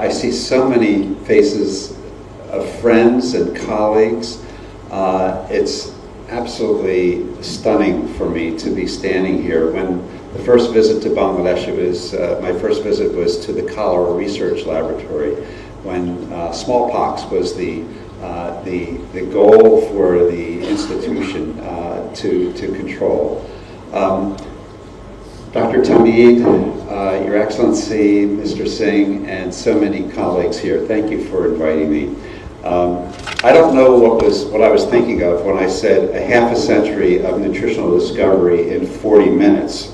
I see so many faces of friends and colleagues. It's absolutely stunning for me to be standing here. When the first visit to Bangladesh, my first visit was to the Cholera Research Laboratory, when smallpox was the goal for the institution to control. Dr. Tamid, Your Excellency, Mr. Singh, and so many colleagues here, thank you for inviting me. I don't know what I was thinking of when I said a half a century of nutritional discovery in 40 minutes.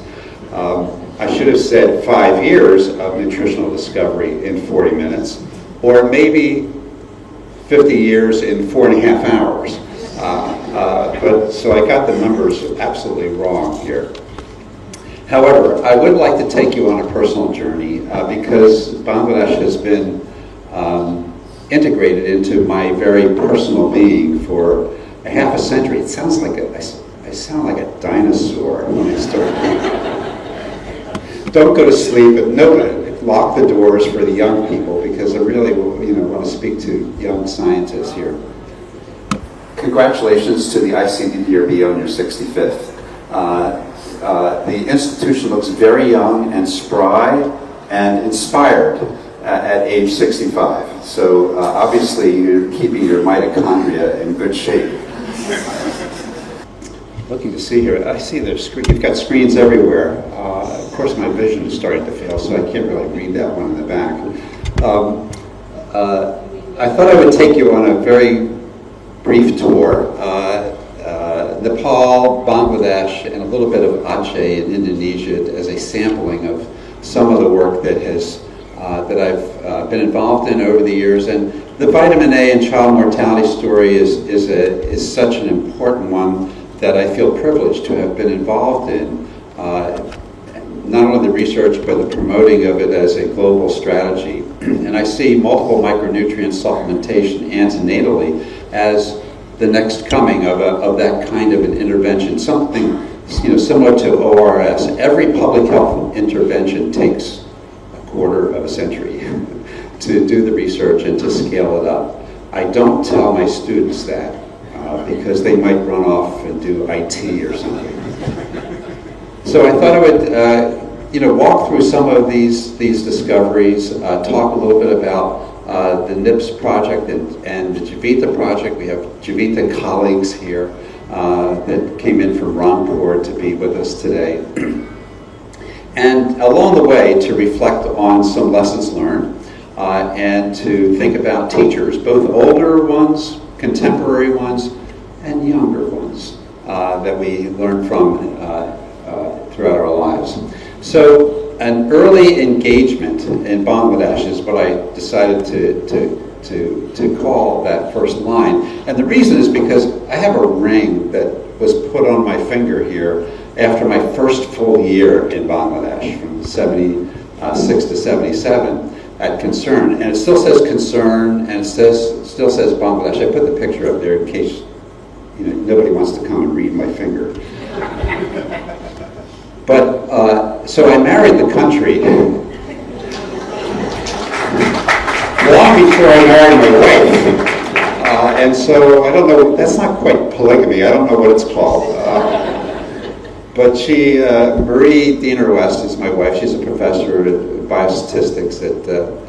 I should have said 5 years of nutritional discovery in 40 minutes, or maybe 50 years in 4.5 hours. So I got the numbers absolutely wrong here. However, I would like to take you on a personal journey because Bangladesh has been integrated into my very personal being for a half a century. It sounds like I sound like a dinosaur when I start. Don't go to sleep, but lock the doors for the young people because I really want to speak to young scientists here. Congratulations to the icddr on your 65th. The institution looks very young and spry and inspired at age 65. So obviously you're keeping your mitochondria in good shape. Looking to see here, I see you've got screens everywhere. Of course my vision is starting to fail, so I can't really read that one in the back. I thought I would take you on a very brief tour. Nepal, Bangladesh, and a little bit of Aceh in Indonesia as a sampling of some of the work that I've been involved in over the years. And the vitamin A and child mortality story is such an important one that I feel privileged to have been involved in. Not only the research, but the promoting of it as a global strategy. And I see multiple micronutrient supplementation antenatally as the next coming of that kind of an intervention, something similar to ORS. Every public health intervention takes a quarter of a century to do the research and to scale it up. I don't tell my students that because they might run off and do IT or something. So I thought I would walk through some of these discoveries, talk a little bit about the NIPS project and the JiVitA project. We have JiVitA colleagues here that came in from Rampur to be with us today. And along the way to reflect on some lessons learned and to think about teachers, both older ones, contemporary ones, and younger ones that we learn from throughout our lives. So an early engagement in Bangladesh is what I decided to call that first line. And the reason is because I have a ring that was put on my finger here after my first full year in Bangladesh from 76 to 77 at Concern. And it still says Concern and it still says Bangladesh. I put the picture up there in case nobody wants to come and read my finger. But so I married the country long before I married my wife. And so I don't know, that's not quite polygamy, I don't know what it's called. But Marie Diener West is my wife. She's a professor of biostatistics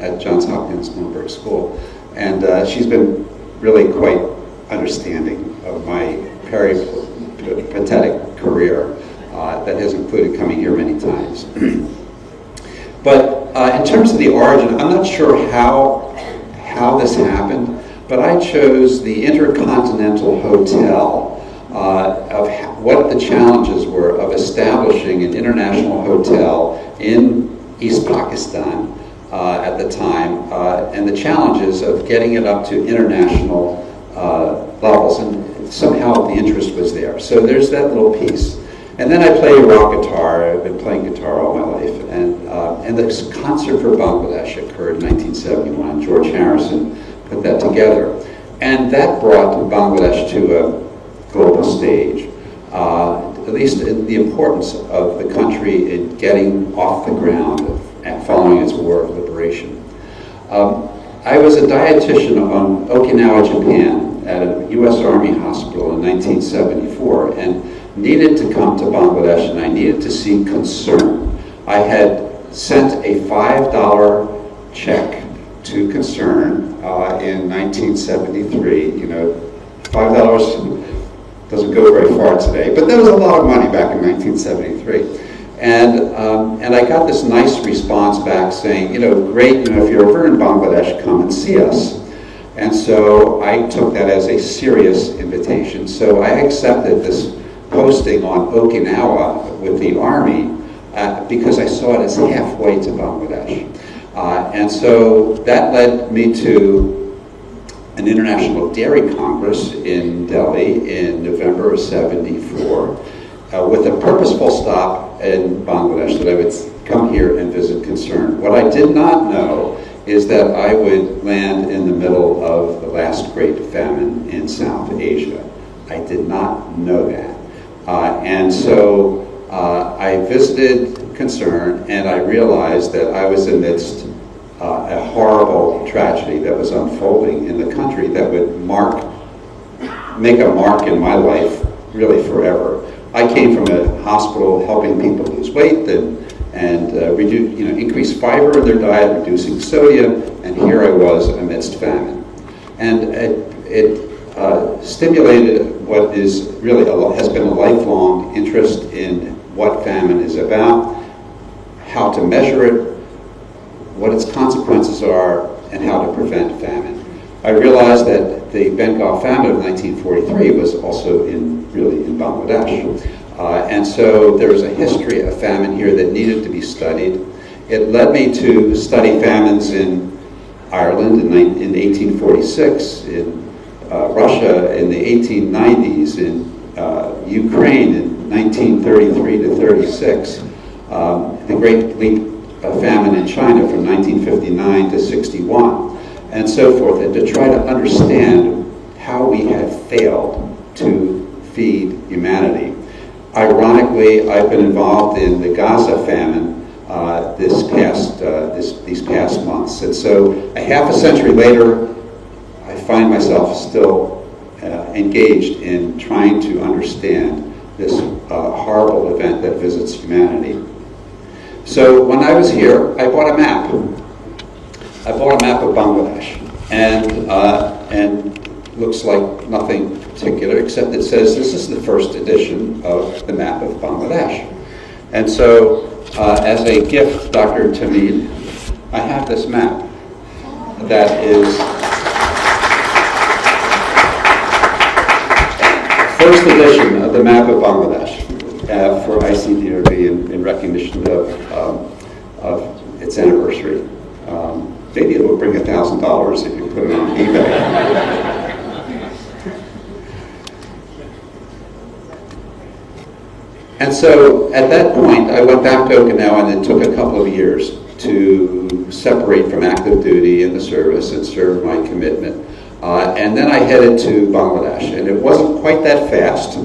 at Johns Hopkins Bloomberg School. And she's been really quite understanding of my peripatetic career. That has included coming here many times. But in terms of the origin, I'm not sure how this happened, but I chose the Intercontinental Hotel of what the challenges were of establishing an international hotel in East Pakistan at the time, and the challenges of getting it up to international levels, and somehow the interest was there. So there's that little piece. And then I play rock guitar. I've been playing guitar all my life. And this concert for Bangladesh occurred in 1971. George Harrison put that together. And that brought Bangladesh to a global stage, at least in the importance of the country in getting off the ground and following its war of liberation. I was a dietitian on Okinawa, Japan, at a U.S. Army hospital in 1974, and needed to come to Bangladesh, and I needed to see Concern. I had sent a $5 check to Concern in 1973. You know, $5 doesn't go very far today, but that was a lot of money back in 1973. And I got this nice response back saying, you know, great, you know, if you're ever in Bangladesh, come and see us. And so I took that as a serious invitation. So I accepted this posting on Okinawa with the Army because I saw it as halfway to Bangladesh. And so that led me to an International Dairy Congress in Delhi in November of '74 with a purposeful stop in Bangladesh, that I would come here and visit Concern. What I did not know is that I would land in the middle of the last great famine in South Asia. I did not know that. And so I visited Concern, and I realized that I was amidst a horrible tragedy that was unfolding in the country that would make a mark in my life really forever. I came from a hospital helping people lose weight and increase fiber in their diet, reducing sodium, and here I was amidst famine. And it stimulated what is really has been a lifelong interest in what famine is about, how to measure it, what its consequences are, and how to prevent famine. I realized that the Bengal famine of 1943 was also really in Bangladesh. And so there was a history of famine here that needed to be studied. It led me to study famines in Ireland in 1846, in Russia in the 1890s, in Ukraine in 1933 to 36, the Great Leap of Famine in China from 1959 to 61, and so forth, and to try to understand how we have failed to feed humanity. Ironically, I've been involved in the Gaza famine these past months, and so a half a century later, I find myself still engaged in trying to understand this horrible event that visits humanity. So when I was here, I bought a map. I bought a map of Bangladesh, and looks like nothing particular, except it says this is the first edition of the map of Bangladesh. And so, as a gift, Dr. Tamid, I have this map that is first edition of the map of Bangladesh for icddr in recognition of its anniversary. Maybe it will bring $1,000 if you put it on eBay. And so at that point, I went back to Okinawa, and it took a couple of years to separate from active duty in the service and serve my commitment. And then I headed to Bangladesh, and it wasn't quite that fast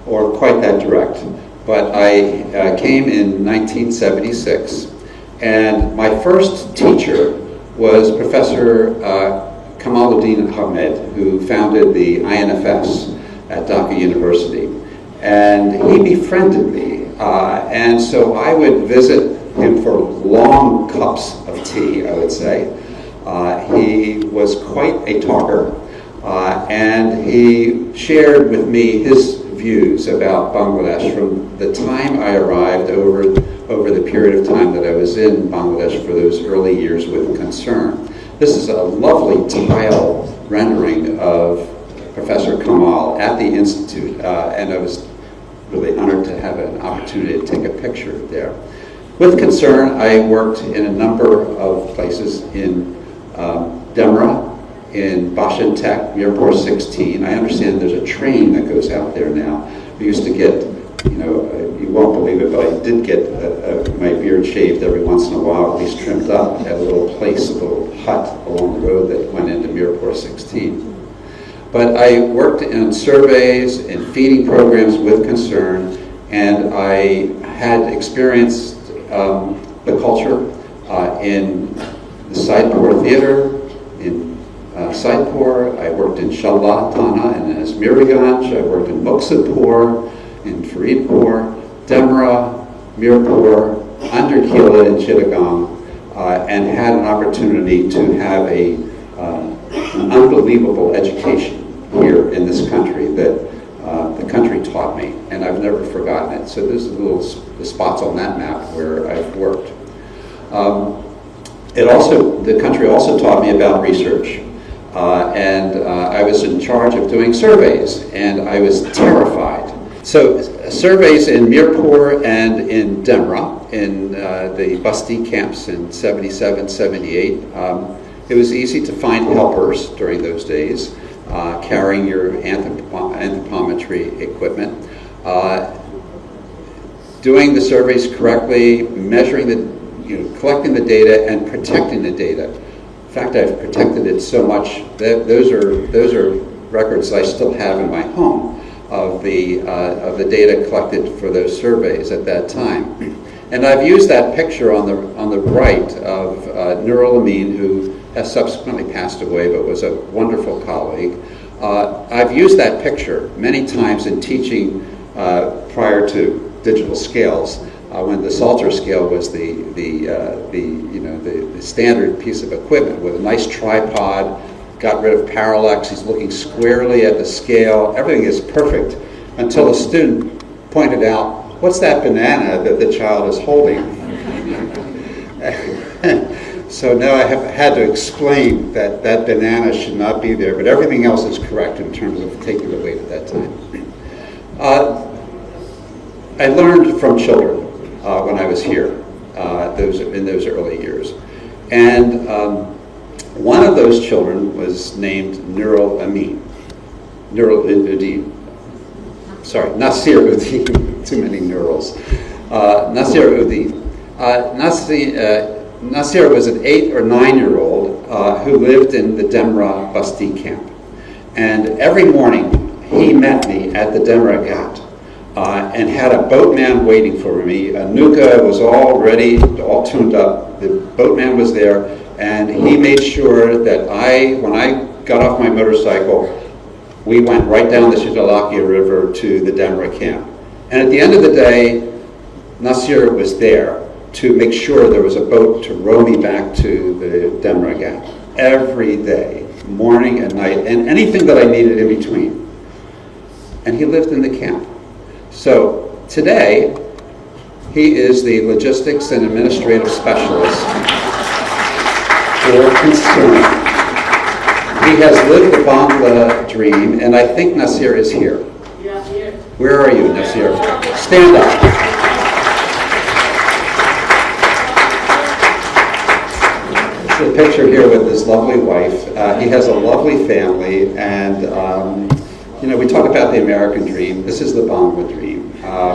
or quite that direct, but I came in 1976, and my first teacher was Professor Kamaluddin Ahmed, who founded the INFS at Dhaka University. And he befriended me, and so I would visit him for long cups of tea, I would say. He was quite a talker, and he shared with me his views about Bangladesh from the time I arrived over the period of time that I was in Bangladesh for those early years with Concern. This is a lovely tile rendering of Professor Kamal at the Institute, and I was really honored to have an opportunity to take a picture there. With Concern, I worked in a number of places in Demra, in Bashantek, Mirpur 16. I understand there's a train that goes out there now. We used to get, you won't believe it, but I did get my beard shaved every once in a while, at least trimmed up at a little place, a little hut along the road that went into Mirpur 16. But I worked in surveys and feeding programs with Concern, and I had experienced the culture in the Saidpur Theater in Saidpur. I worked in Shallah Thana and Asmiriganj. I worked in Muksapur, in Faridpur, Demra, Mirpur, Underkila, and Chittagong, and had an opportunity to have an unbelievable education here in this country that the country taught me, and I've never forgotten it. So there's the spots on that map where I've worked. The country also taught me about research, and I was in charge of doing surveys, and I was terrified. So surveys in Mirpur and in Demra, in the Basti camps in 77, 78, it was easy to find helpers during those days, carrying your anthropometry equipment, doing the surveys correctly, measuring collecting the data and protecting the data. In fact, I've protected it so much that those are records I still have in my home of the data collected for those surveys at that time. And I've used that picture on the right of Nurul Amin, who has subsequently passed away but was a wonderful colleague. I've used that picture many times in teaching prior to digital scales, when the Salter scale was the standard piece of equipment with a nice tripod. Got rid of parallax. He's looking squarely at the scale. Everything is perfect until a student pointed out, "What's that banana that the child is holding?" So now I have had to explain that banana should not be there, but everything else is correct in terms of taking the weight at that time. I learned from children when I was here, in those early years. And one of those children was named Nurul Amin. Nasir Uddin. Too many Nurals. Nasir Uddin. Nasir was an 8 or 9-year-old who lived in the Demra Basti camp. And every morning he met me at the Demra Ghat and had a boatman waiting for me. Nuka was all ready, all tuned up. The boatman was there, and he made sure that when I got off my motorcycle, we went right down the Shitalakia River to the Demra camp. And at the end of the day, Nasir was there to make sure there was a boat to row me back to the Demra Ghat every day, morning and night, and anything that I needed in between. And he lived in the camp. So today, he is the logistics and administrative specialist for conceiving. He has lived the Bangla dream, and I think Nasir is here. Yeah, here. Where are you, Nasir? Stand up. It's a picture here with his lovely wife. He has a lovely family, and we talk about the American dream. This is the Bangla dream.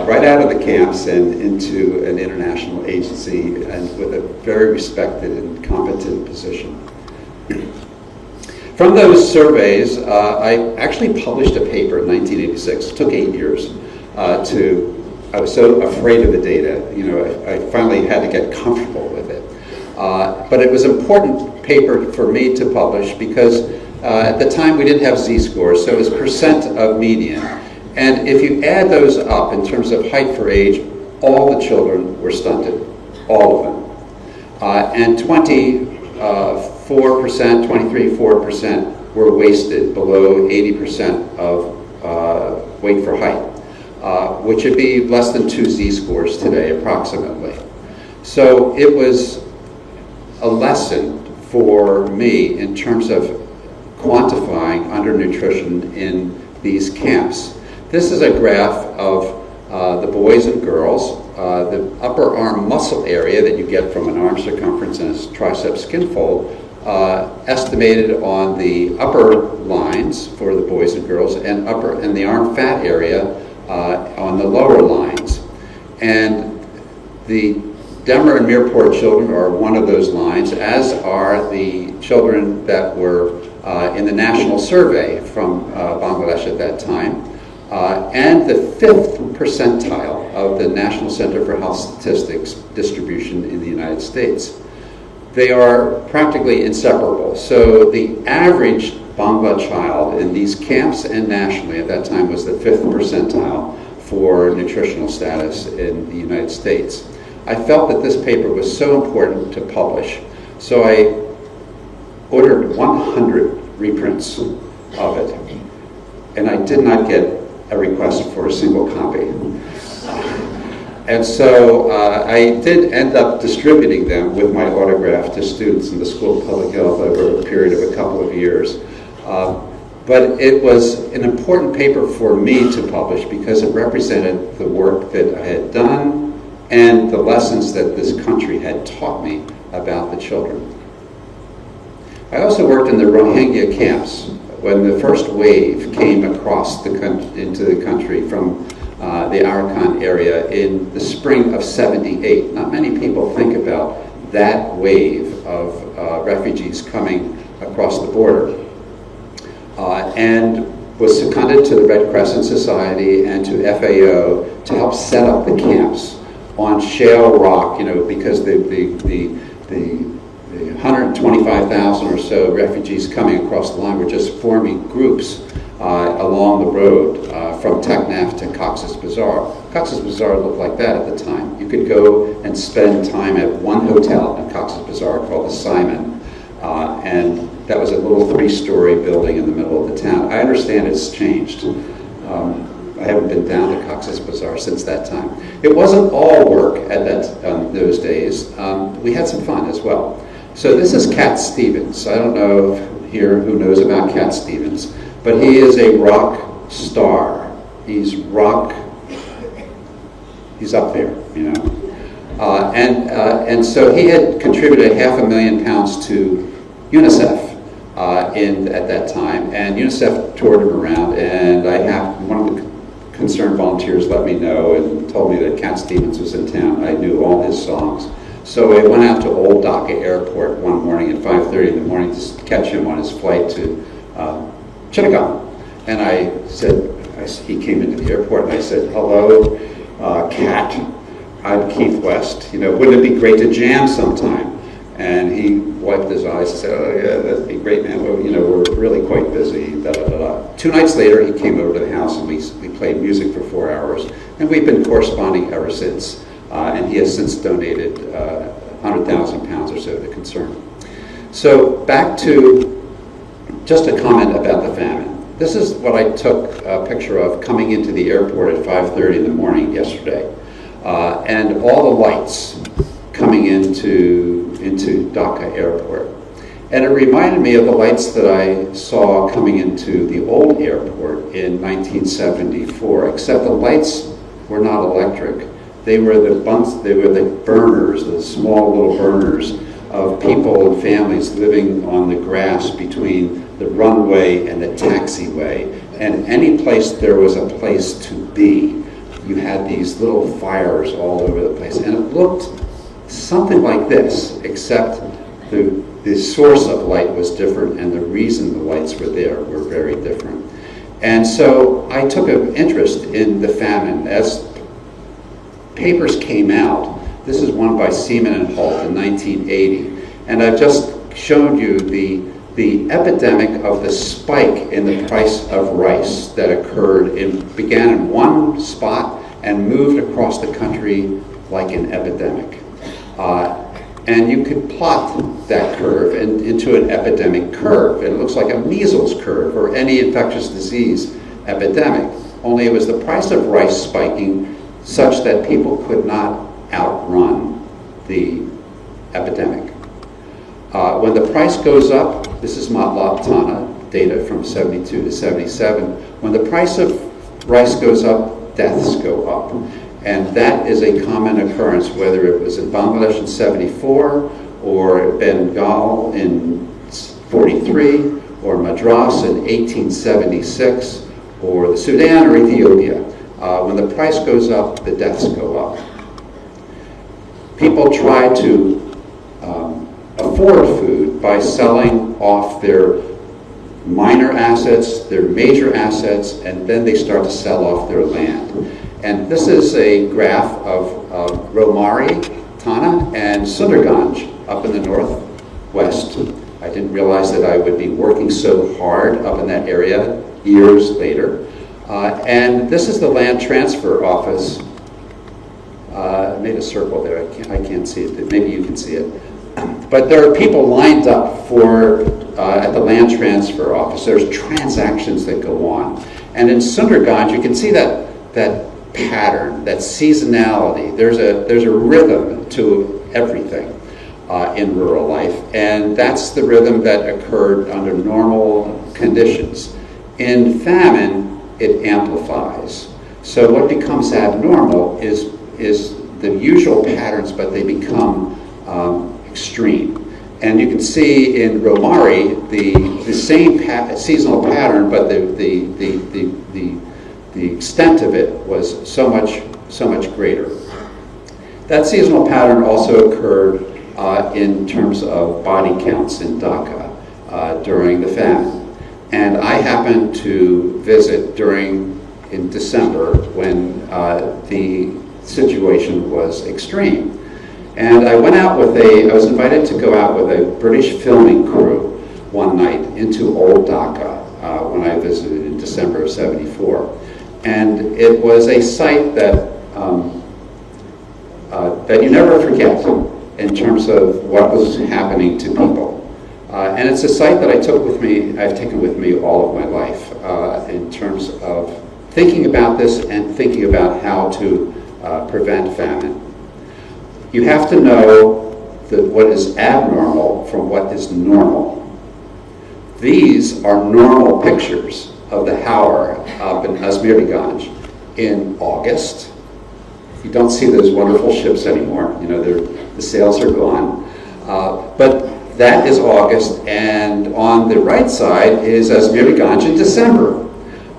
Right out of the camps and into an international agency, and with a very respected and competent position. From those surveys, I actually published a paper in 1986. It took 8 years I was so afraid of the data. I finally had to get comfortable with it. But it was an important paper for me to publish because at the time we didn't have z-scores, so it was percent of median. And if you add those up in terms of height for age, all the children were stunted, all of them. And 23-4% were wasted, below 80% of weight for height, which would be less than 2 z-scores today, approximately. So it was a lesson for me in terms of quantifying undernutrition in these camps. This is a graph of the boys and girls. The upper arm muscle area that you get from an arm circumference and a tricep skin fold, estimated on the upper lines for the boys and girls, and the arm fat area on the lower lines. And the Demra and Mirpur children are one of those lines, as are the children that were in the national survey from Bangladesh at that time, and the 5th percentile of the National Center for Health Statistics distribution in the United States. they are practically inseparable. So the average Bangla child in these camps and nationally at that time was the 5th percentile for nutritional status in the United States. I felt that this paper was so important to publish, so I ordered 100 reprints of it, and I did not get a request for a single copy. And so I did end up distributing them with my autograph to students in the School of Public Health over a period of a couple of years. But it was an important paper for me to publish because it represented the work that I had done and the lessons that this country had taught me about the children. I also worked in the Rohingya camps when the first wave came across into the country from the Arakan area in the spring of '78. Not many people think about that wave of refugees coming across the border. And was seconded to the Red Crescent Society and to FAO to help set up the camps on shale rock, because the 125,000 or so refugees coming across the line were just forming groups along the road from Teknaf to Cox's Bazar. Cox's Bazar looked like that at the time. You could go and spend time at one hotel in Cox's Bazar called the Simon, and that was a little 3-story building in the middle of the town. I understand it's changed. I haven't been down to Cox's Bazar since that time. It wasn't all work at those days. We had some fun as well. So this is Cat Stevens. I don't know here who knows about Cat Stevens, but he is a rock star. He's up there, And so he had contributed £500,000 to UNICEF at that time, and UNICEF toured him around, and one of the concerned volunteers let me know and told me that Cat Stevens was in town. I knew all his songs. So I went out to Old Dhaka Airport one morning at 5:30 in the morning to catch him on his flight to Chittagong. And he came into the airport and I said, "Hello, Cat, I'm Keith West. Wouldn't it be great to jam sometime?" And he wiped his eyes and said, "Oh yeah, that'd be great, man. Well, we're really quite busy, da da da da." 2 nights later, he came over to the house and we played music for 4 hours. And we've been corresponding ever since. And he has since donated £100,000 or so to Concern. So back to just a comment about the famine. This is what I took a picture of coming into the airport at 5:30 in the morning yesterday. And all the lights coming into Dhaka Airport. And it reminded me of the lights that I saw coming into the old airport in 1974, except the lights were not electric. They were the burners, the small little burners of people and families living on the grass between the runway and the taxiway. And any place there was a place to be, you had these little fires all over the place. And it looked something like this, except the source of light was different and the reason the lights were there were very different. And so I took an interest in the famine. As papers came out, this is one by Seaman and Holt in 1980, and I've just shown you the epidemic of the spike in the price of rice that began in one spot and moved across the country like an epidemic. And you could plot that curve into an epidemic curve. It looks like a measles curve or any infectious disease epidemic, only it was the price of rice spiking such that people could not outrun the epidemic. When the price goes up, this is Matlab-Tana data from 72 to 77, when the price of rice goes up, deaths go up. And that is a common occurrence, whether it was in Bangladesh in 74, or Bengal in 43, or Madras in 1876, or the Sudan or Ethiopia. When the price goes up, the deaths go up. People try to afford food by selling off their minor assets, their major assets, and then they start to sell off their land. And this is a graph of Romari Thana and Sundarganj up in the northwest. I didn't realize that I would be working so hard up in that area years later. And this is the land transfer office. I made a circle there. I can't see it. Maybe you can see it. But there are people lined up for at the land transfer office. There's transactions that go on. And in Sundarganj, you can see that pattern, that seasonality. There's a rhythm to everything in rural life, and that's the rhythm that occurred under normal conditions. In famine, it amplifies. So what becomes abnormal is the usual patterns, but they become extreme. And you can see in Romari the same seasonal pattern, but the extent of it was so much greater. That seasonal pattern also occurred in terms of body counts in Dhaka during the famine. And I happened to visit in December when the situation was extreme. And I was invited to go out with a British filming crew one night into old Dhaka when I visited in December of '74. And it was a site that you never forget in terms of what was happening to people. And it's a site that I've taken with me all of my life in terms of thinking about this and thinking about how to prevent famine. You have to know what is abnormal from what is normal. These are normal pictures of the Howrah up in Azmiriganj in August. You don't see those wonderful ships anymore. The sails are gone. But that is August, and on the right side is Azmiriganj in December.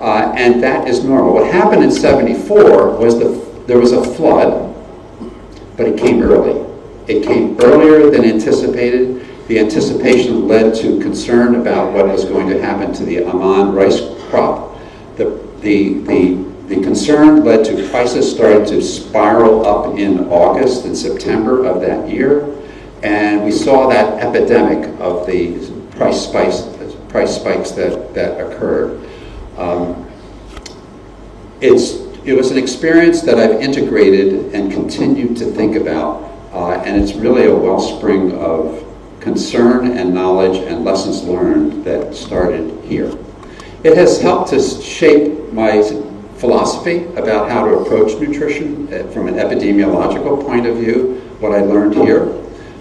And that is normal. What happened in '74 was there was a flood, but it came early. It came earlier than anticipated. The anticipation led to concern about what was going to happen to the Amman rice crop. The concern led to prices starting to spiral up in August and September of that year, and we saw that epidemic of the price spikes that occurred. It was an experience that I've integrated and continued to think about, and it's really a wellspring of concern and knowledge and lessons learned that started here. It has helped to shape my philosophy about how to approach nutrition from an epidemiological point of view, what I learned here,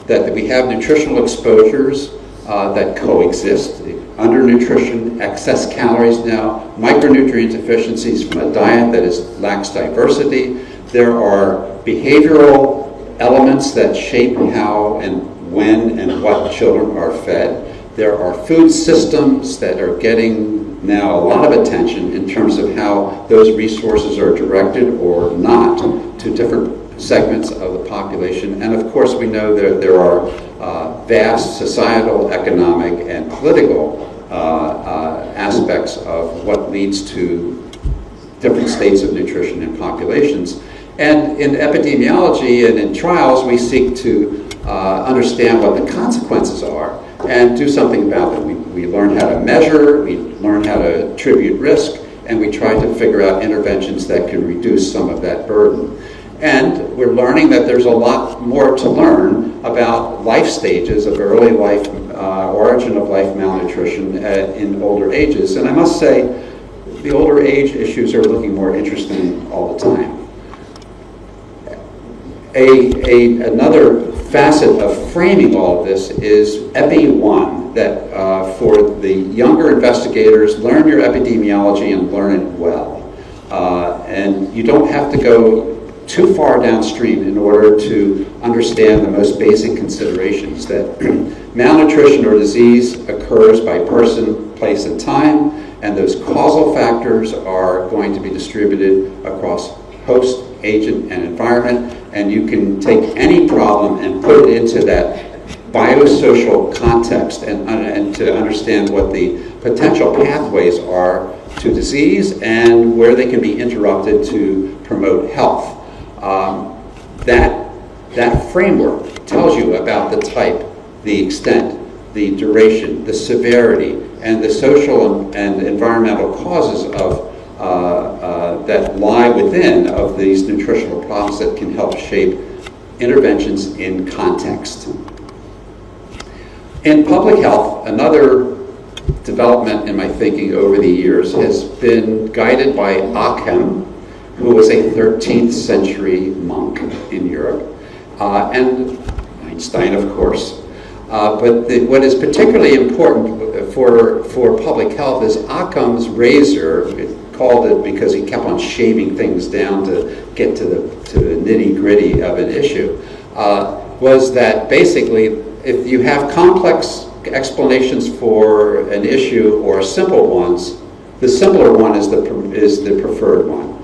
that we have nutritional exposures that coexist, undernutrition, excess calories now, micronutrient deficiencies from a diet that lacks diversity. There are behavioral elements that shape how and when and what children are fed. There are food systems that are getting now a lot of attention in terms of how those resources are directed or not to different segments of the population. And of course we know there are vast societal, economic, and political aspects of what leads to different states of nutrition in populations. And in epidemiology and in trials, we seek to understand what the consequences are and do something about them. We learn how to measure, we learn how to attribute risk, and we try to figure out interventions that can reduce some of that burden. And we're learning that there's a lot more to learn about life stages of early life, origin of life malnutrition in older ages. And I must say, the older age issues are looking more interesting all the time. Another facet of framing all of this is EPI1, that for the younger investigators, learn your epidemiology and learn it well. And you don't have to go too far downstream in order to understand the most basic considerations, that malnutrition or disease occurs by person, place, and time, and those causal factors are going to be distributed across host, agent, and environment, and you can take any problem and put it into that biosocial context and to understand what the potential pathways are to disease and where they can be interrupted to promote health. That That framework tells you about the type, the extent, the duration, the severity, and the social and environmental causes of that lie within of these nutritional problems that can help shape interventions in context. In public health, another development in my thinking over the years has been guided by Hopkins, who was a 13th century monk in Europe, and Einstein, of course. But what is particularly important for public health is Occam's razor. It called it because he kept on shaving things down to get to the nitty-gritty of an issue, was that basically if you have complex explanations for an issue or simple ones, the simpler one is the preferred one.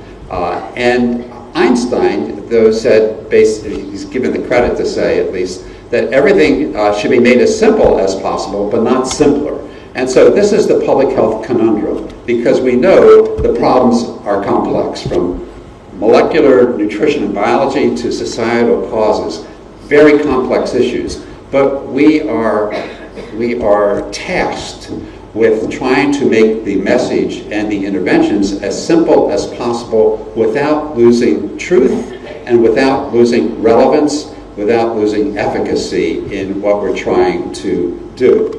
And Einstein, though, said, basically, he's given the credit to say at least, that everything should be made as simple as possible, but not simpler. And so this is the public health conundrum, because we know the problems are complex, from molecular nutrition and biology to societal causes, very complex issues. But we are tasked with trying to make the message and the interventions as simple as possible without losing truth and without losing relevance, without losing efficacy in what we're trying to do.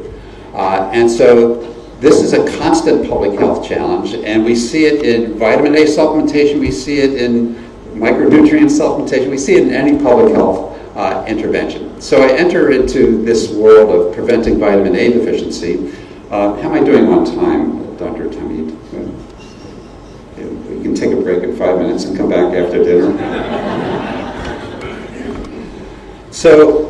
And so this is a constant public health challenge, and we see it in vitamin A supplementation, we see it in micronutrient supplementation, we see it in any public health intervention. So I enter into this world of preventing vitamin A deficiency. How am I doing on time, Dr. Tamid? We can take a break in 5 minutes and come back after dinner. So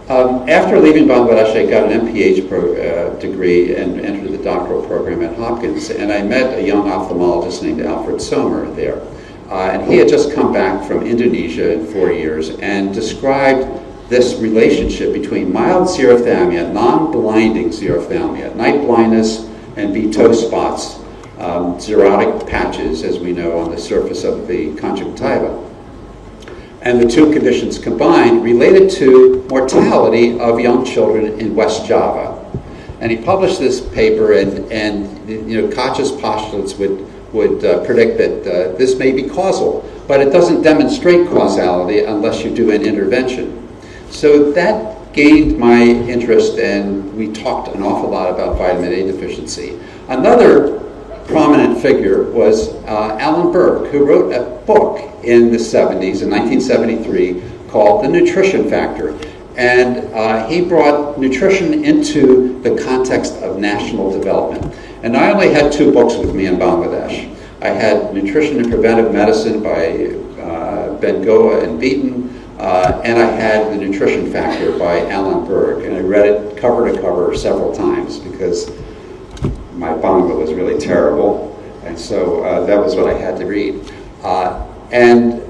after leaving Bangladesh, I got an MPH degree and entered the doctoral program at Hopkins, and I met a young ophthalmologist named Alfred Sommer there. And he had just come back from Indonesia in 4 years and described this relationship between mild xerophthalmia, non-blinding xerophthalmia, night blindness, and V-toe spots, xerotic patches, as we know, on the surface of the conjunctiva. And the two conditions combined related to mortality of young children in West Java. And he published this paper, and you know, Koch's postulates would predict that this may be causal, but it doesn't demonstrate causality unless you do an intervention. So that gained my interest, and we talked an awful lot about vitamin A deficiency. Another prominent figure was Alan Berg, who wrote a book in the 70s, in 1973, called The Nutrition Factor. And he brought nutrition into the context of national development. And I only had 2 books with me in Bangladesh. I had Nutrition and Preventive Medicine by Ben Goa and Beaton, and I had The Nutrition Factor by Alan Berg. And I read it cover to cover several times because my Bangla was really terrible, and so that was what I had to read. And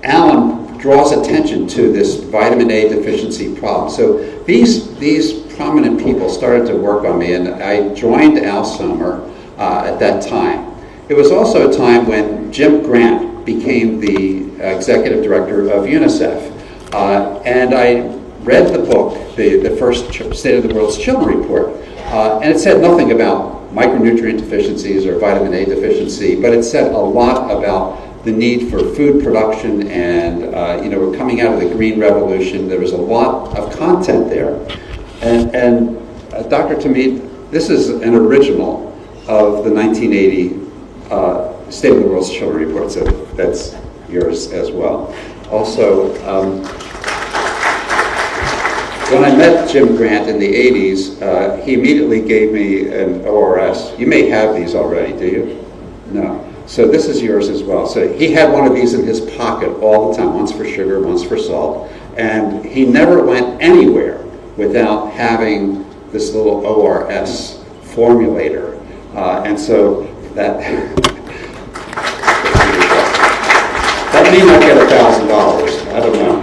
Alan draws attention to this vitamin A deficiency problem. So these prominent people started to work on me, and I joined Al Sommer at that time. It was also a time when Jim Grant became the executive director of UNICEF, and I read the book, the first State of the World's Children report, and it said nothing about micronutrient deficiencies or vitamin A deficiency, but it said a lot about the need for food production, and you know, we're coming out of the Green Revolution. There was a lot of content there. And Dr. Tamid, this is an original of the 1980 State of the World's Children report, so that's yours as well. Also, when I met Jim Grant in the 80s, he immediately gave me an ORS. You may have these already, do you? No. So this is yours as well. So he had one of these in his pocket all the time, once for sugar, once for salt, and he never went anywhere without having this little ORS formulator. And so that that may not get $1,000. I don't know.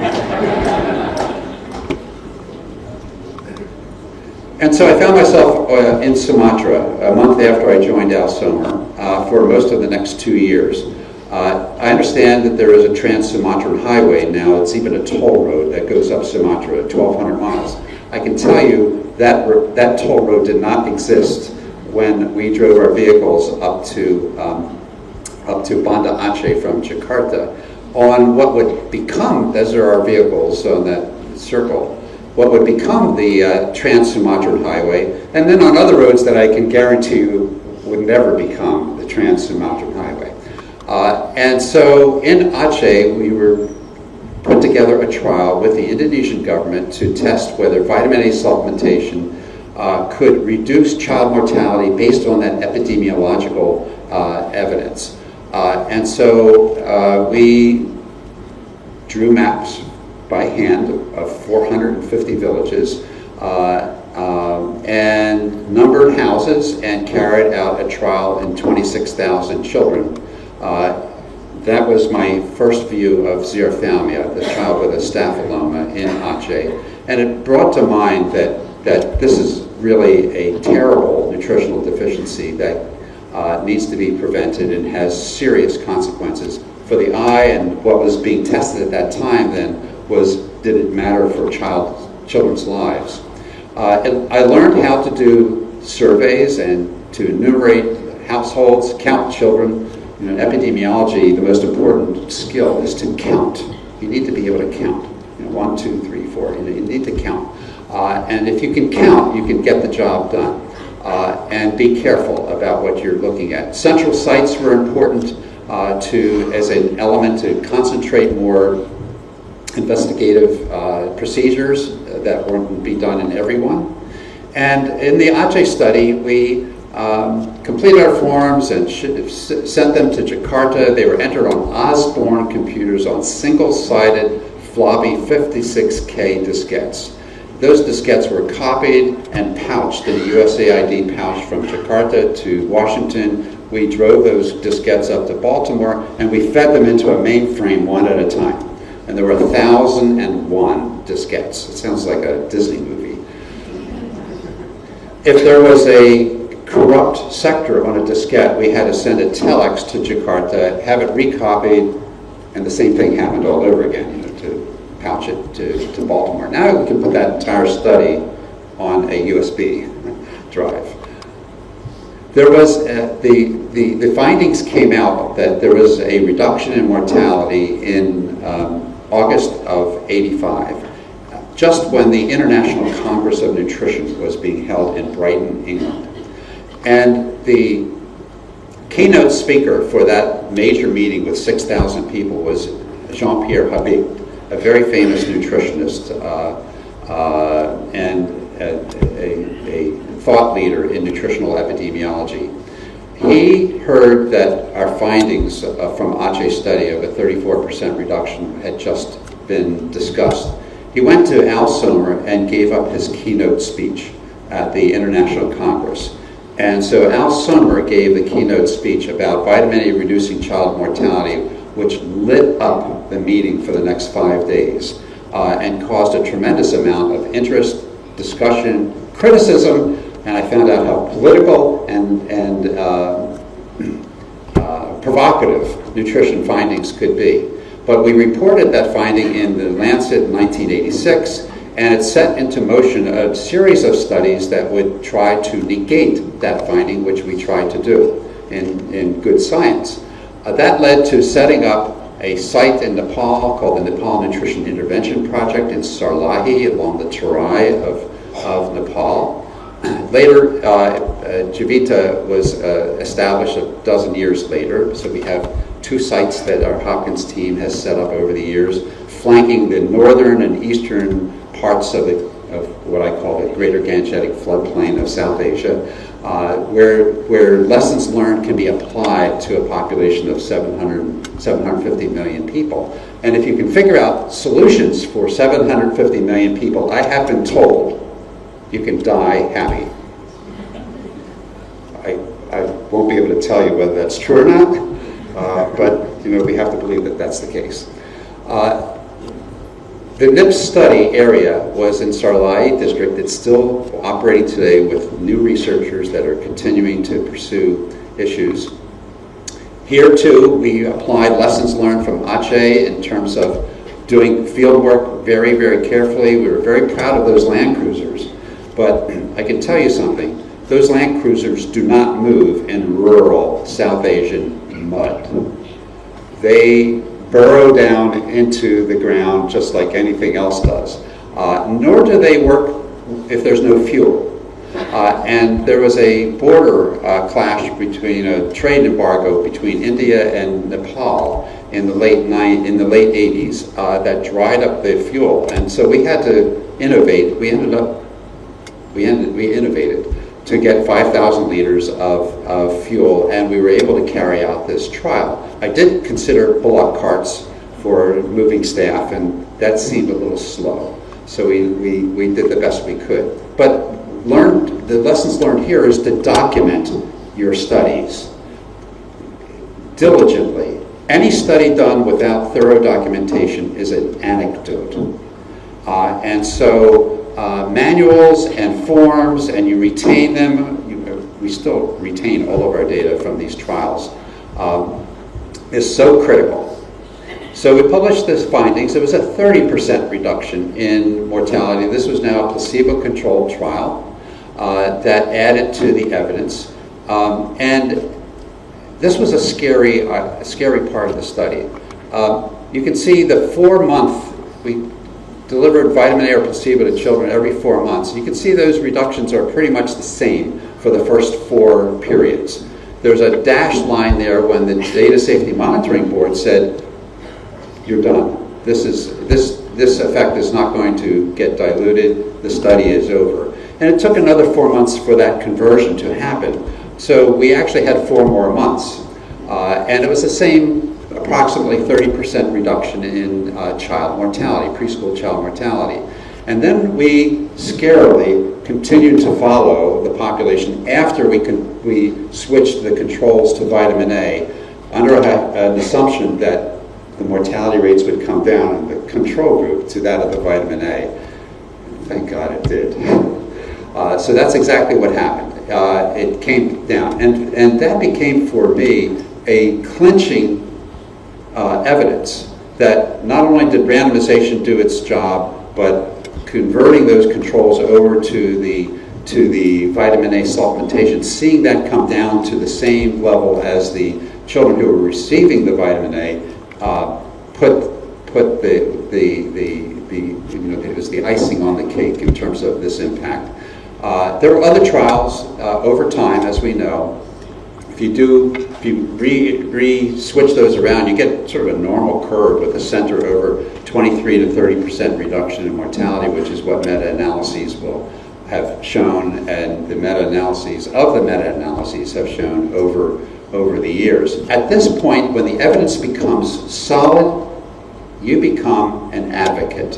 And so I found myself in Sumatra a month after I joined Al Sommer for most of the next 2 years. I understand that there is a Trans-Sumatran highway now. It's even a toll road that goes up Sumatra, 1,200 miles. I can tell you that that toll road did not exist when we drove our vehicles up to Banda Aceh from Jakarta on what would become, as there are vehicles on that circle, what would become the Trans-Sumatran highway, and then on other roads that I can guarantee you would never become the Trans-Sumatran highway. And so in Aceh, we were put together a trial with the Indonesian government to test whether vitamin A supplementation could reduce child mortality based on that epidemiological evidence. And so we drew maps by hand of 450 villages and numbered houses and carried out a trial in 26,000 children. That was my first view of xerophthalmia, the child with a staphyloma in Aceh. And it brought to mind that this is really a terrible nutritional deficiency that needs to be prevented and has serious consequences for the eye. And what was being tested at that time then was, did it matter for children's lives? I learned how to do surveys and to enumerate households, count children. You know, in epidemiology, the most important skill is to count. You need to be able to count. 1, 2, 3, 4. You need to count. And if you can count, you can get the job done. And be careful about what you're looking at. Central sites were important as an element to concentrate more investigative procedures that wouldn't be done in everyone. And in the Aceh study, we completed our forms and sent them to Jakarta. They were entered on Osborne computers on single-sided floppy 56K diskettes. Those diskettes were copied and pouched in a USAID pouch from Jakarta to Washington. We drove those diskettes up to Baltimore, and we fed them into a mainframe one at a time. And there were 1,001 diskettes. It sounds like a Disney movie. If there was a corrupt sector on a diskette, we had to send a telex to Jakarta, have it recopied, and the same thing happened all over again, to pouch it to Baltimore. Now we can put that entire study on a USB drive. There was the findings came out that there was a reduction in mortality in August of '85, just when the International Congress of Nutrition was being held in Brighton, England. And the keynote speaker for that major meeting with 6,000 people was Jean-Pierre Habib, a very famous nutritionist and a thought leader in nutritional epidemiology. He heard that our findings from Aceh study of a 34% reduction had just been discussed. He went to Al Sommer and gave up his keynote speech at the International Congress. And so Al Sommer gave the keynote speech about vitamin A reducing child mortality, which lit up the meeting for the next 5 days and caused a tremendous amount of interest, discussion, criticism, and I found out how political and provocative nutrition findings could be. But we reported that finding in the Lancet in 1986, and it set into motion a series of studies that would try to negate that finding, which we tried to do in good science. That led to setting up a site in Nepal called the Nepal Nutrition Intervention Project in Sarlahi along the Terai of Nepal. Later, JiVitA was established a dozen years later, so we have 2 sites that our Hopkins team has set up over the years, flanking the northern and eastern parts of what I call the Greater Gangetic Floodplain of South Asia, where lessons learned can be applied to a population of 750 million people. And if you can figure out solutions for 750 million people, I have been told you can die happy. I won't be able to tell you whether that's true or not, but we have to believe that that's the case. The NIPS study area was in Sarlahi district. It's still operating today with new researchers that are continuing to pursue issues. Here too, we applied lessons learned from Aceh in terms of doing field work very, very carefully. We were very proud of those Land Cruisers, but I can tell you something. Those Land Cruisers do not move in rural South Asian mud. They burrow down into the ground just like anything else does. Nor do they work if there's no fuel. And there was a border clash between a trade embargo between India and Nepal in the late 80s that dried up the fuel, and so we had to innovate. We innovated to get 5,000 liters of fuel, and we were able to carry out this trial. I did consider bullock carts for moving staff, and that seemed a little slow. So we did the best we could. But the lessons learned here is to document your studies diligently. Any study done without thorough documentation is an anecdote. And so manuals and forms, and you retain them. We still retain all of our data from these trials, is so critical. So we published this findings. There was a 30% reduction in mortality. This was now a placebo-controlled trial that added to the evidence. And this was a scary part of the study. You can see the 4-month, we delivered vitamin A or placebo to children every 4 months. You can see those reductions are pretty much the same for the first 4 periods. There's a dashed line there when the Data Safety Monitoring Board said, you're done. This effect is not going to get diluted. The study is over. And it took another 4 months for that conversion to happen. So we actually had 4 more months. And it was the same approximately 30% reduction in child mortality, preschool child mortality. And then we scarily continued to follow the population after we switched the controls to vitamin A under an assumption that the mortality rates would come down in the control group to that of the vitamin A. Thank God it did. So that's exactly what happened. It came down. And that became, for me, a clinching evidence that not only did randomization do its job, but converting those controls over to the vitamin A supplementation, seeing that come down to the same level as the children who were receiving the vitamin A, put it was the icing on the cake in terms of this impact. There were other trials over time, as we know. If you re-switch those around, you get sort of a normal curve with a center over 23 to 30% reduction in mortality, which is what meta-analyses will have shown, and the meta-analyses of the meta-analyses have shown over the years. At this point, when the evidence becomes solid, you become an advocate.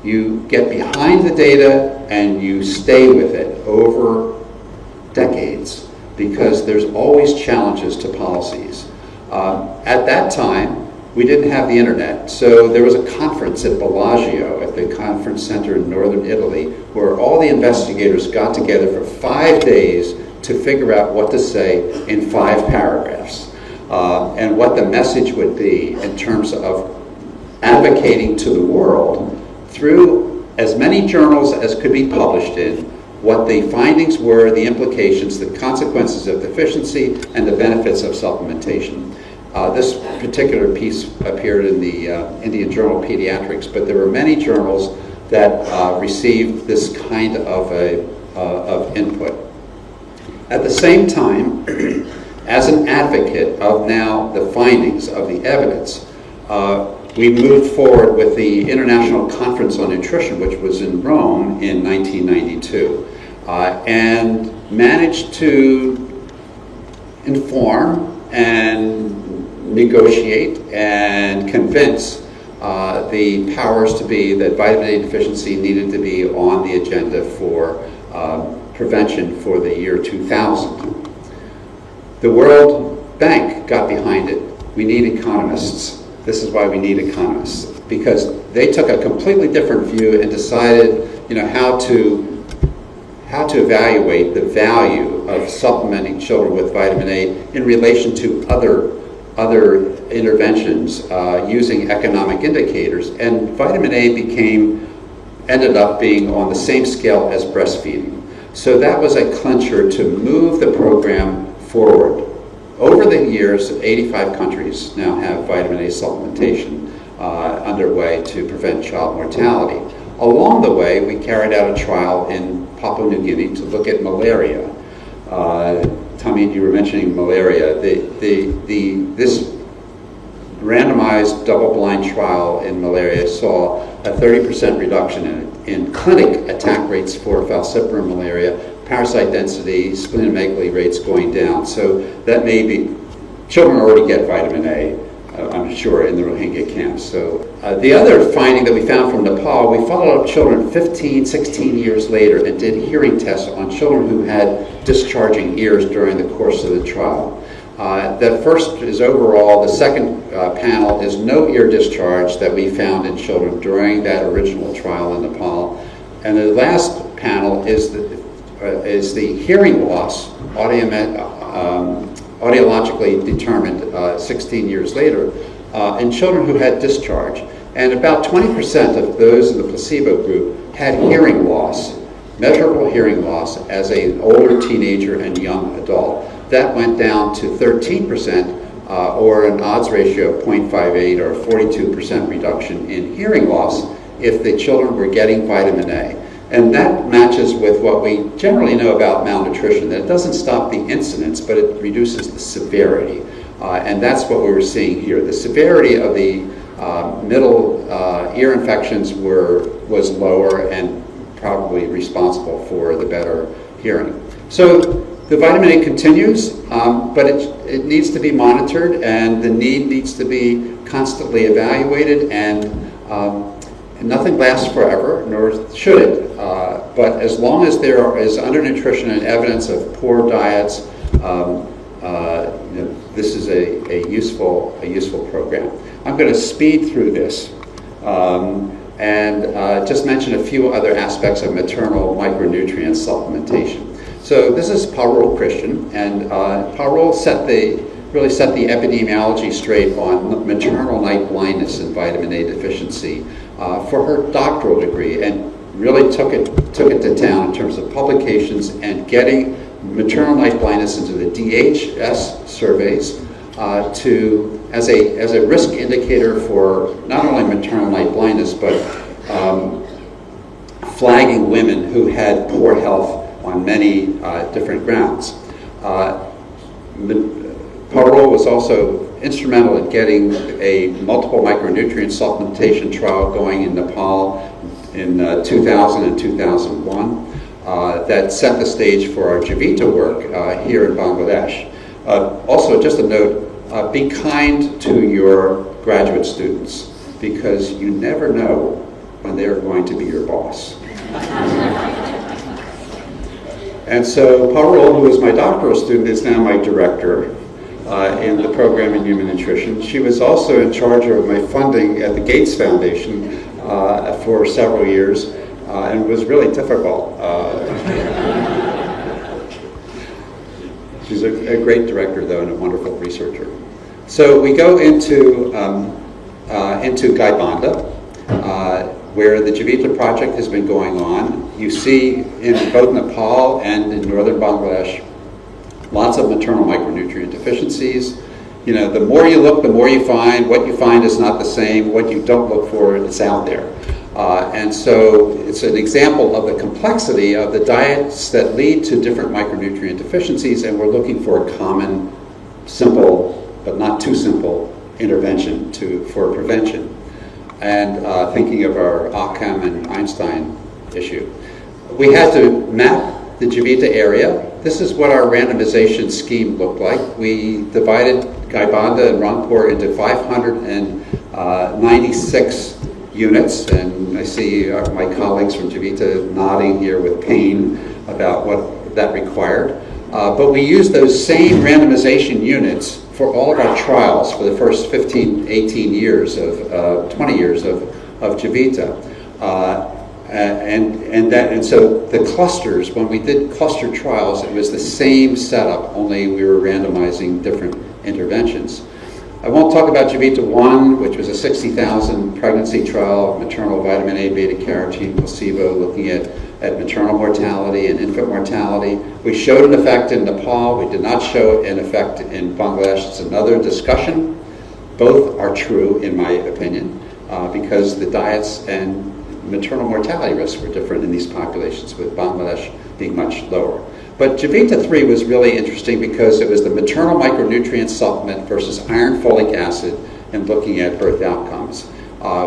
You get behind the data and you stay with it over decades, because there's always challenges to policies. At that time, we didn't have the internet, so there was a conference at Bellagio at the conference center in northern Italy where all the investigators got together for 5 days to figure out what to say in 5 paragraphs and what the message would be in terms of advocating to the world through as many journals as could be published in what the findings were, the implications, the consequences of deficiency, and the benefits of supplementation. This particular piece appeared in the Indian Journal of Pediatrics, but there were many journals that received this kind of input. At the same time, as an advocate of now the findings of the evidence, we moved forward with the International Conference on Nutrition, which was in Rome in 1992, and managed to inform and negotiate and convince the powers to be that vitamin A deficiency needed to be on the agenda for prevention for the year 2000. The World Bank got behind it. We need economists. This is why we need economists, because they took a completely different view and decided, how to evaluate the value of supplementing children with vitamin A in relation to other other interventions using economic indicators, and vitamin A ended up being on the same scale as breastfeeding. So that was a clincher to move the program forward. Over the years, 85 countries now have vitamin A supplementation underway to prevent child mortality. Along the way, we carried out a trial in Papua New Guinea to look at malaria. Tommy, you were mentioning malaria. This randomized double-blind trial in malaria saw a 30% reduction in clinic attack rates for falciparum malaria, parasite density, splenomegaly rates going down. So that may be, children already get vitamin A, I'm sure, in the Rohingya camps. So the other finding that we found from Nepal, we followed up children 15, 16 years later and did hearing tests on children who had discharging ears during the course of the trial. The first is overall. The second panel is no ear discharge that we found in children during that original trial in Nepal. And the last panel is the hearing loss, audiologically determined 16 years later, in children who had discharge. And about 20% of those in the placebo group had hearing loss, measurable hearing loss, as an older teenager and young adult. That went down to 13%, or an odds ratio of 0.58, or a 42% reduction in hearing loss if the children were getting vitamin A. And that matches with what we generally know about malnutrition, that it doesn't stop the incidence, but it reduces the severity. And that's what we were seeing here. The severity of the middle ear infections was lower and probably responsible for the better hearing. So the vitamin A continues, but it needs to be monitored, and the need needs to be constantly evaluated, and nothing lasts forever, nor should it. But as long as there is undernutrition and evidence of poor diets, this is a useful program. I'm going to speed through this and just mention a few other aspects of maternal micronutrient supplementation. So this is Parul Christian, and Parul really set the epidemiology straight on maternal night blindness and vitamin A deficiency for her doctoral degree, and really took it to town in terms of publications and getting maternal night blindness into the DHS surveys as a risk indicator for not only maternal night blindness, but flagging women who had poor health on many different grounds. Parul was also instrumental in getting a multiple micronutrient supplementation trial going in Nepal in 2000 and 2001 that set the stage for our JiVitA work here in Bangladesh. Also, just a note, be kind to your graduate students, because you never know when they're going to be your boss. And so Parul, who is my doctoral student, is now my director in the program in human nutrition. She was also in charge of my funding at the Gates Foundation for several years, and was really difficult. She's a great director, though, and a wonderful researcher. So we go into Gaibandha, where the JiVitA project has been going on. You see in both Nepal and in northern Bangladesh lots of maternal micronutrient deficiencies. You know, the more you look, the more you find. What you find is not the same. What you don't look for, it's out there. And so it's an example of the complexity of the diets that lead to different micronutrient deficiencies, and we're looking for a common, simple, but not too simple intervention for prevention. And thinking of our Occam and Einstein issue. We had to map the JiVitA area. This is what our randomization scheme looked like. We divided Gaibandha and Rangpur into 596 units, and I see my colleagues from JiVitA nodding here with pain about what that required. But we used those same randomization units for all of our trials for the first 15, 18 years of 20 years of JiVitA. And so the clusters, when we did cluster trials, it was the same setup, only we were randomizing different interventions. I won't talk about JiVitA 1, which was a 60,000 pregnancy trial of maternal vitamin A, beta-carotene, placebo, looking at maternal mortality and infant mortality. We showed an effect in Nepal. We did not show an effect in Bangladesh. It's another discussion. Both are true, in my opinion, because the diets and maternal mortality risks were different in these populations, with Bangladesh being much lower. But JiVitA 3 was really interesting because it was the maternal micronutrient supplement versus iron folic acid and looking at birth outcomes.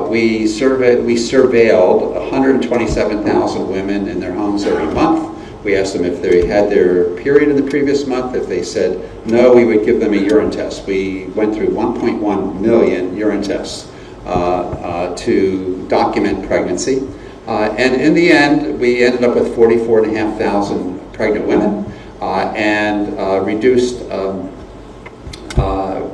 We surveilled 127,000 women in their homes every month. We asked them if they had their period in the previous month. If they said no, we would give them a urine test. We went through 1.1 million urine tests to document pregnancy. And in the end, we ended up with 44,500 pregnant women and reduced low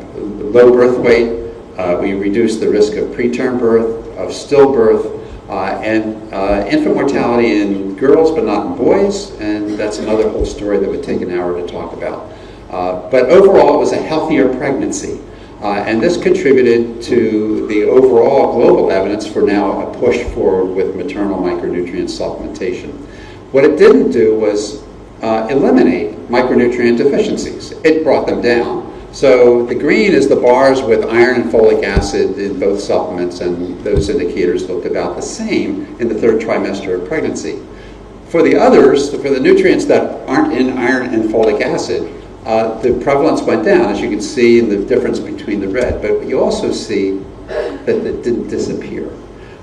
birth weight. We reduced the risk of preterm birth, of stillbirth, and infant mortality in girls but not in boys, and that's another whole story that would take an hour to talk about. But overall, it was a healthier pregnancy. And this contributed to the overall global evidence for now a push forward with maternal micronutrient supplementation. What it didn't do was eliminate micronutrient deficiencies. It brought them down. So the green is the bars with iron and folic acid in both supplements, and those indicators looked about the same in the third trimester of pregnancy. For the others, for the nutrients that aren't in iron and folic acid, the prevalence went down, as you can see in the difference between the red, but you also see that it didn't disappear.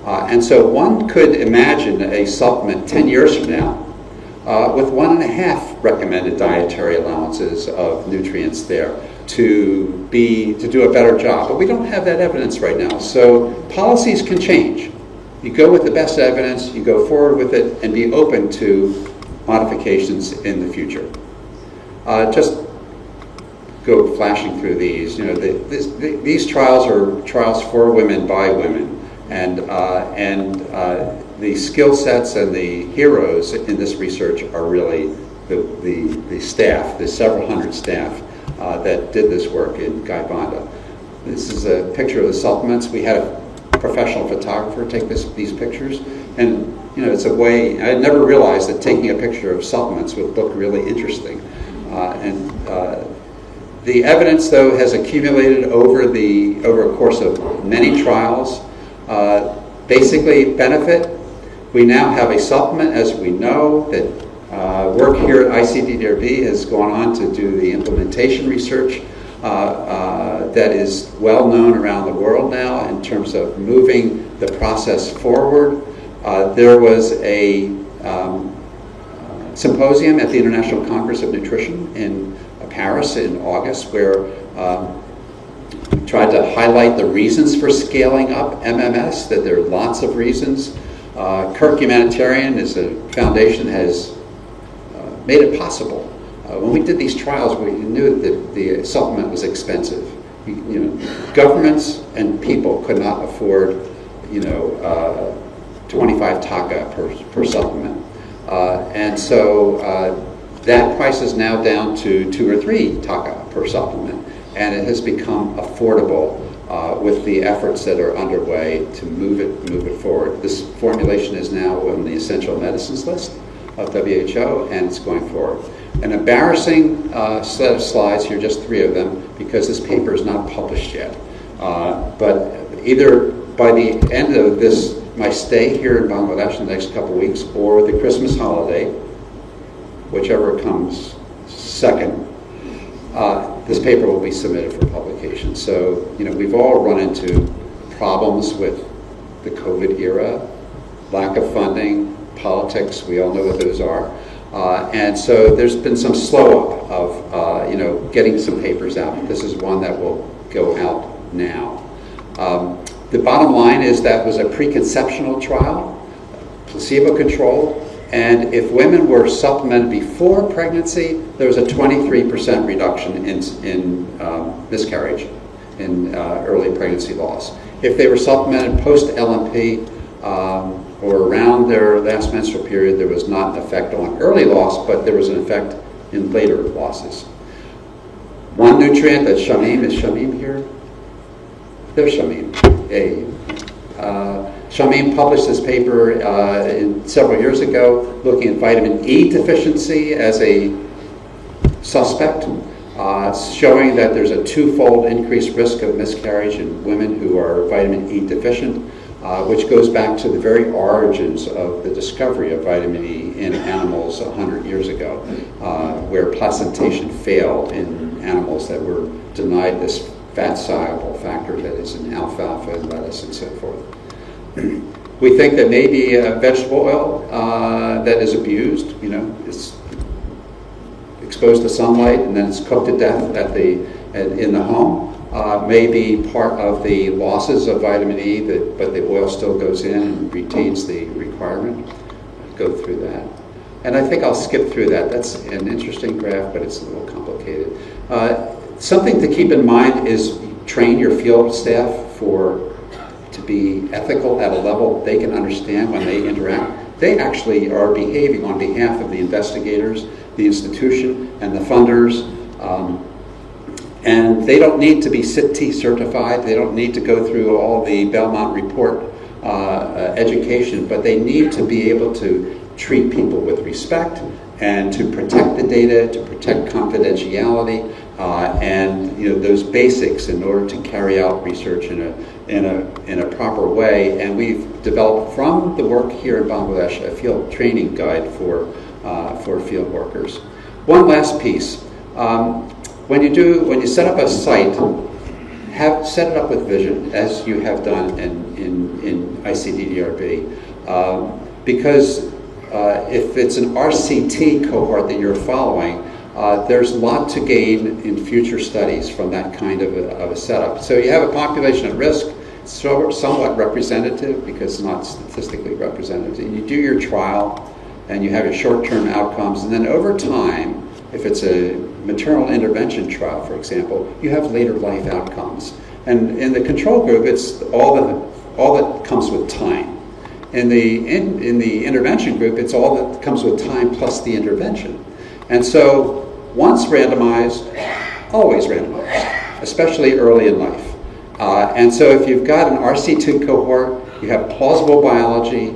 And so one could imagine a supplement 10 years from now with 1.5 recommended dietary allowances of nutrients there to do a better job. But we don't have that evidence right now. So policies can change. You go with the best evidence, you go forward with it, and be open to modifications in the future. Just go flashing through these. You know, these trials are trials for women by women, and the skill sets and the heroes in this research are really the staff, the several hundred staff that did this work in Gaibanda. This is a picture of the supplements. We had a professional photographer take these pictures, and you know, it's a way. I never realized that taking a picture of supplements would look really interesting. The evidence, though, has accumulated over a course of many trials. Basically, benefit. We now have a supplement, as we know, that work here at icddr has gone on to do the implementation research that is well known around the world now in terms of moving the process forward. There was a symposium at the International Congress of Nutrition in Paris in August, where we tried to highlight the reasons for scaling up MMS, that there are lots of reasons. Kirk Humanitarian is a foundation that has made it possible. When we did these trials, we knew that the supplement was expensive. You know, governments and people could not afford, 25 taka per supplement. And so that price is now down to 2 or 3 taka per supplement, and it has become affordable with the efforts that are underway to move it forward. This formulation is now on the essential medicines list of WHO, and it's going forward. An embarrassing set of slides here, just 3 of them, because this paper is not published yet. But either by the end of my stay here in Bangladesh in the next couple of weeks, or the Christmas holiday, whichever comes second, this paper will be submitted for publication. So, we've all run into problems with the COVID era, lack of funding, politics, we all know what those are. And so there's been some slow up of, getting some papers out. This is one that will go out now. The bottom line is that was a preconceptional trial, placebo-controlled, and if women were supplemented before pregnancy, there was a 23% reduction in miscarriage, in early pregnancy loss. If they were supplemented post-LMP or around their last menstrual period, there was not an effect on early loss, but there was an effect in later losses. One nutrient that Shamim, is Shamim here? There's Shamim. Hey. Shamim published this paper several years ago looking at vitamin E deficiency as a suspect, showing that there's a twofold increased risk of miscarriage in women who are vitamin E deficient, which goes back to the very origins of the discovery of vitamin E in animals 100 years ago, where placentation failed in animals that were denied this fat-soluble factor that is in alfalfa and lettuce and so forth. We think that maybe vegetable oil that is abused, is exposed to sunlight and then it's cooked to death in the home, may be part of the losses of vitamin E, but the oil still goes in and retains the requirement. I'll go through that. And I think I'll skip through that. That's an interesting graph, but it's a little complicated. Something to keep in mind is train your field staff to be ethical at a level they can understand when they interact. They actually are behaving on behalf of the investigators, the institution, and the funders. And they don't need to be CIT certified. They don't need to go through all the Belmont Report education, but they need to be able to treat people with respect and to protect the data, to protect confidentiality, and those basics in order to carry out research in a proper way. And we've developed from the work here in Bangladesh a field training guide for field workers. One last piece: when you set up a site, set it up with vision, as you have done in icddr, because if it's an RCT cohort that you're following, there's a lot to gain in future studies from that kind of a setup. So you have a population at risk, somewhat representative because it's not statistically representative. And you do your trial and you have your short-term outcomes, and then over time, if it's a maternal intervention trial, for example, you have later life outcomes. And in the control group, it's all that comes with time. In the intervention group, it's all that comes with time plus the intervention. And so once randomized, always randomized, especially early in life. And so if you've got an RC2 cohort, you have plausible biology,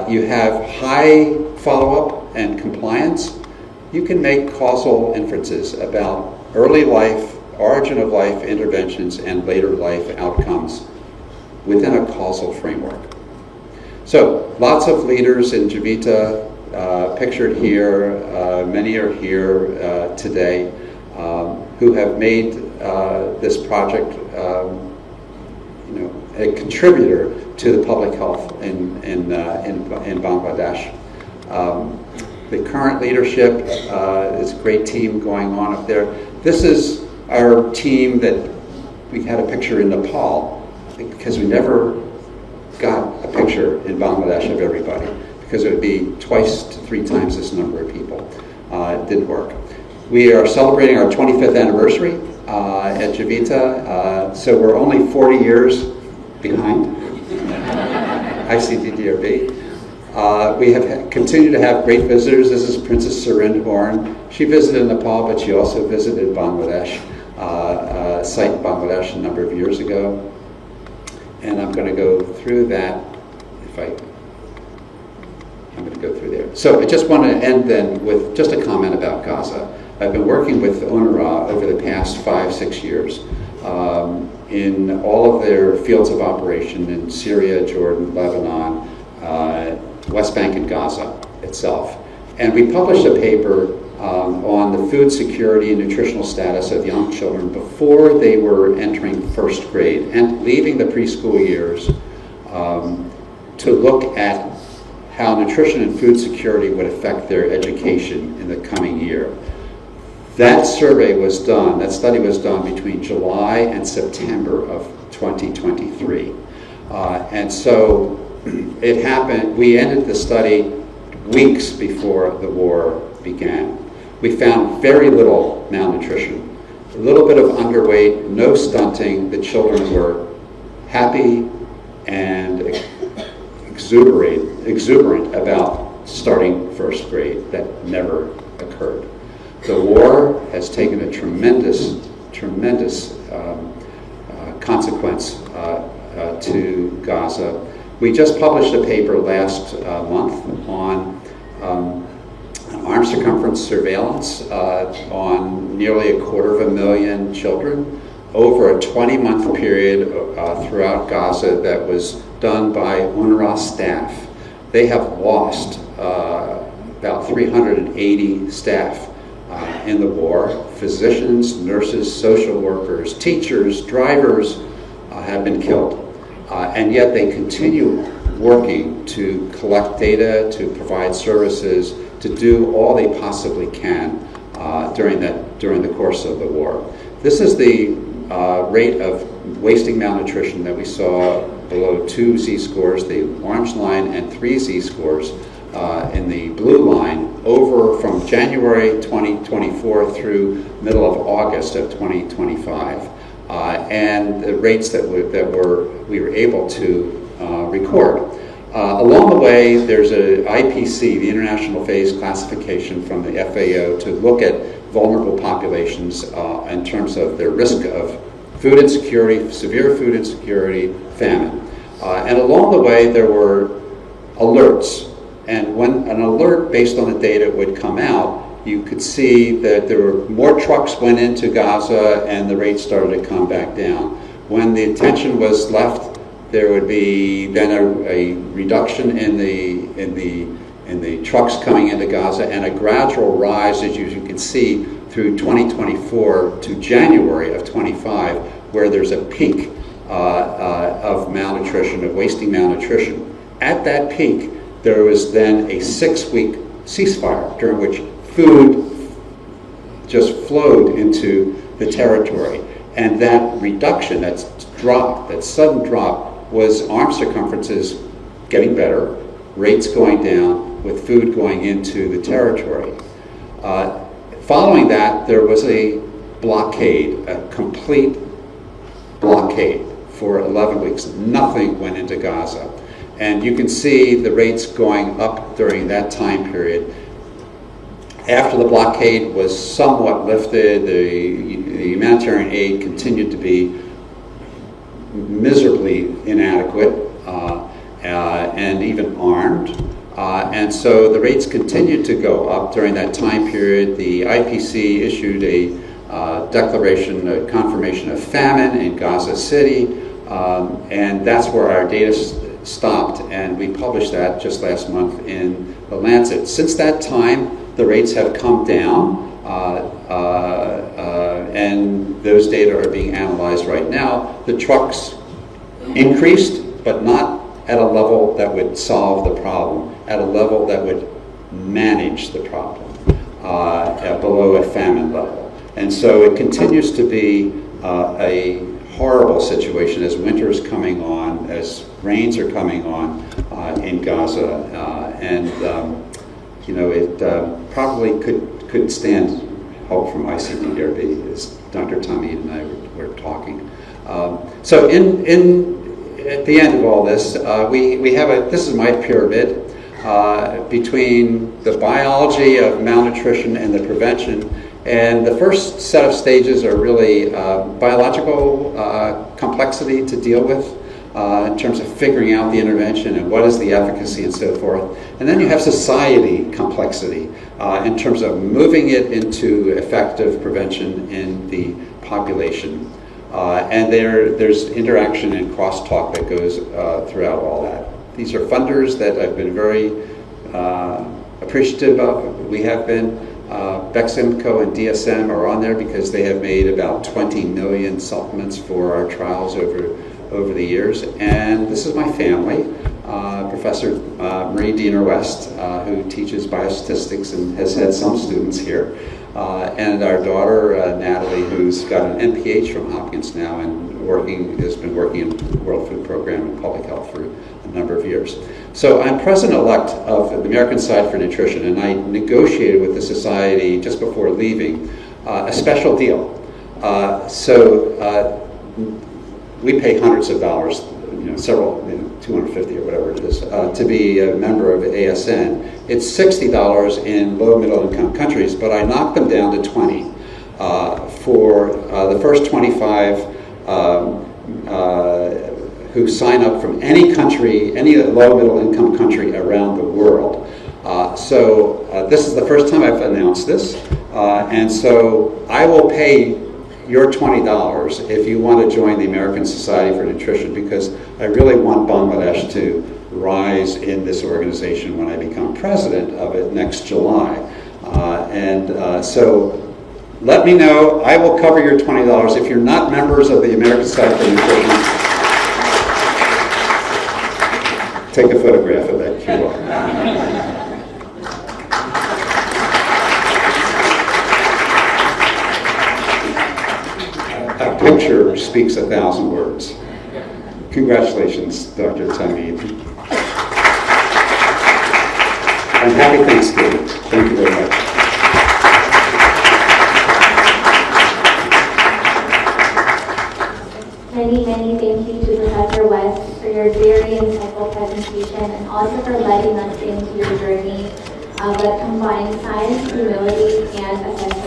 you have high follow-up and compliance, you can make causal inferences about early life, origin of life interventions, and later life outcomes within a causal framework. So lots of leaders in JiVitA, pictured here, many are here today, who have made this project a contributor to the public health in Bangladesh. The current leadership is a great team going on up there. This is our team that we had a picture in Nepal, because we never got a picture in Bangladesh of everybody, because it would be 2 to 3 times this number of people. It didn't work. We are celebrating our 25th anniversary at JiVitA, so we're only 40 years behind icddr. We have continued to have great visitors. This is Princess Surind Horn. She visited Nepal, but she also visited Bangladesh, site in Bangladesh a number of years ago. And I'm going to go through that. I'm going to go through there. So I just want to end then with just a comment about Gaza. I've been working with UNRWA over the past 5-6 years in all of their fields of operation in Syria, Jordan, Lebanon, West Bank, and Gaza itself. And we published a paper on the food security and nutritional status of young children before they were entering first grade and leaving the preschool years, to look at how nutrition and food security would affect their education in the coming year. That survey was done, that study was done between July and September of 2023. And so it happened, we ended the study weeks before the war began. We found very little malnutrition, a little bit of underweight, no stunting. The children were happy and exuberant about starting first grade. That never occurred. The war has taken a tremendous consequence to Gaza. We just published a paper last month on arm circumference surveillance on nearly 250,000 children over a 20-month period throughout Gaza that was done by UNRWA staff. They have lost about 380 staff in the war. Physicians, nurses, social workers, teachers, drivers have been killed. And yet they continue working to collect data, to provide services, to do all they possibly can during the course of the war. This is the rate of wasting malnutrition that we saw below 2 Z-scores, the orange line, and 3 Z-scores in the blue line over from January 2024 through middle of August of 2025. And the rates that we were able to record. Along the way, there's a IPC, the International Phase Classification from the FAO, to look at vulnerable populations in terms of their risk of food insecurity, severe food insecurity, famine. And along the way, there were alerts. And when an alert based on the data would come out, you could see that there were more trucks went into Gaza and the rate started to come back down. When the attention was left, there would be then a reduction in the trucks coming into Gaza and a gradual rise, as you can see, through 2024 to January of 25, where there's a peak of malnutrition, of wasting malnutrition. At that peak, there was then a 6-week ceasefire during which food just flowed into the territory. And that reduction, that drop, that sudden drop, was arm circumferences getting better, rates going down, with food going into the territory. Following that, there was a blockade, a complete blockade for 11 weeks. Nothing went into Gaza. And you can see the rates going up during that time period. After the blockade was somewhat lifted, the humanitarian aid continued to be miserably inadequate and even armed. And so the rates continued to go up during that time period. The IPC issued a declaration, a confirmation of famine in Gaza City, and that's where our data stopped, and we published that just last month in The Lancet. Since that time, the rates have come down, and those data are being analyzed right now. The trucks increased, but not at a level that would solve the problem, at a level that would manage the problem, below a famine level. And so it continues to be a horrible situation as winter is coming on, as rains are coming on in Gaza, and it probably couldn't stand help from icddr, as Dr. Tommy and I were talking. So at the end of all this, we have this is my pyramid between the biology of malnutrition and the prevention. And the first set of stages are really biological complexity to deal with in terms of figuring out the intervention and what is the efficacy and so forth. And then you have society complexity in terms of moving it into effective prevention in the population. And there's interaction and crosstalk that goes throughout all that. These are funders that I've been very appreciative of. We have been. Beximco and DSM are on there because they have made about 20 million supplements for our trials over the years. And this is my family, Professor Marie Diener West, who teaches biostatistics and has had some students here, and our daughter Natalie, who's got an MPH from Hopkins now and has been working in the World Food Program and public health for a number of years. So I'm president-elect of the American Society for Nutrition, and I negotiated with the society just before leaving a special deal. We pay hundreds of dollars, several, 250 or whatever it is, to be a member of ASN. It's $60 in low middle income countries, but I knocked them down to 20 for the first 25. who sign up from any country, any low middle income country around the world. So this is the first time I've announced this, and so I will pay your $20 if you want to join the American Society for Nutrition, because I really want Bangladesh to rise in this organization when I become president of it next July. So let me know. I will cover your $20. If you're not members of the American Society for Nutrition, take a photograph of that QR. A picture speaks 1,000 words. Congratulations, Dr. Tamid. And happy Thanksgiving. Thank you very much. Many thank you to Professor West for your very insightful presentation and also for letting us into your journey that combines science, humility, and assessment.